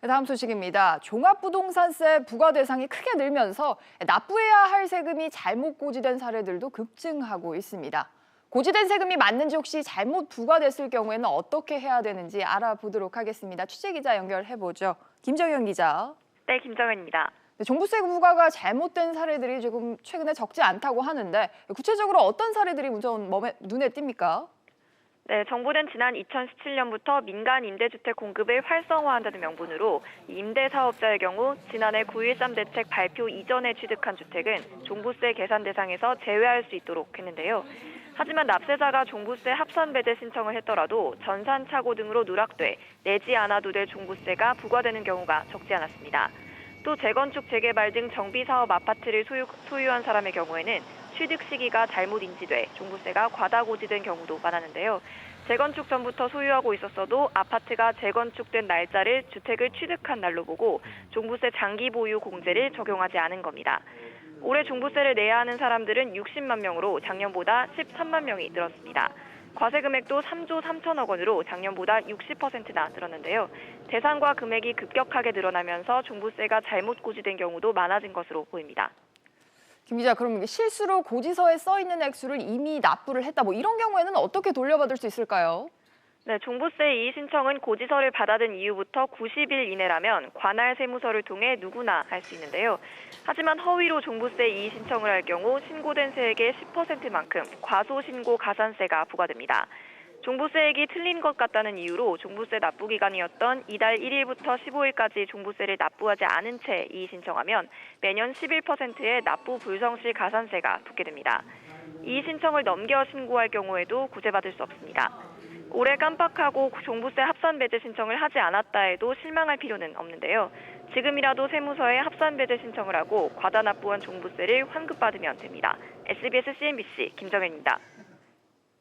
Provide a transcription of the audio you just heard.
다음 소식입니다. 종합부동산세 부과 대상이 크게 늘면서 납부해야 할 세금이 잘못 고지된 사례들도 급증하고 있습니다. 고지된 세금이 맞는지 혹시 잘못 부과됐을 경우에는 어떻게 해야 되는지 알아보도록 하겠습니다. 취재기자 연결해보죠. 김정현 기자. 네, 김정현입니다. 종부세 부과가 잘못된 사례들이 조금 최근에 적지 않다고 하는데 구체적으로 어떤 사례들이 우선 눈에 띕니까? 네, 정부는 지난 2017년부터 민간 임대주택 공급을 활성화한다는 명분으로 임대 사업자의 경우 지난해 9.13 대책 발표 이전에 취득한 주택은 종부세 계산 대상에서 제외할 수 있도록 했는데요. 하지만 납세자가 종부세 합산 배제 신청을 했더라도 전산착오 등으로 누락돼 내지 않아도 될 종부세가 부과되는 경우가 적지 않았습니다. 또 재건축, 재개발 등 정비사업 아파트를 소유한 사람의 경우에는 취득 시기가 잘못 인지돼 종부세가 과다 고지된 경우도 많았는데요. 재건축 전부터 소유하고 있었어도 아파트가 재건축된 날짜를 주택을 취득한 날로 보고 종부세 장기 보유 공제를 적용하지 않은 겁니다. 올해 종부세를 내야 하는 사람들은 60만 명으로 작년보다 13만 명이 늘었습니다. 과세 금액도 3조 3천억 원으로 작년보다 60%나 늘었는데요. 대상과 금액이 급격하게 늘어나면서 종부세가 잘못 고지된 경우도 많아진 것으로 보입니다. 김 기자, 그럼 이게 실수로 고지서에 써 있는 액수를 이미 납부를 했다. 이런 경우에는 어떻게 돌려받을 수 있을까요? 네, 종부세 이의 신청은 고지서를 받아든 이후부터 90일 이내라면 관할 세무서를 통해 누구나 할 수 있는데요. 하지만 허위로 종부세 이의 신청을 할 경우 신고된 세액의 10%만큼 과소신고 가산세가 부과됩니다. 종부세액이 틀린 것 같다는 이유로 종부세 납부 기간이었던 이달 1일부터 15일까지 종부세를 납부하지 않은 채 이의 신청하면 매년 11%의 납부 불성실 가산세가 붙게 됩니다. 이의 신청을 넘겨 신고할 경우에도 구제받을 수 없습니다. 올해 깜빡하고 종부세 합산 배제 신청을 하지 않았다 해도 실망할 필요는 없는데요. 지금이라도 세무서에 합산 배제 신청을 하고 과다 납부한 종부세를 환급받으면 됩니다. SBS CNBC 김정현입니다.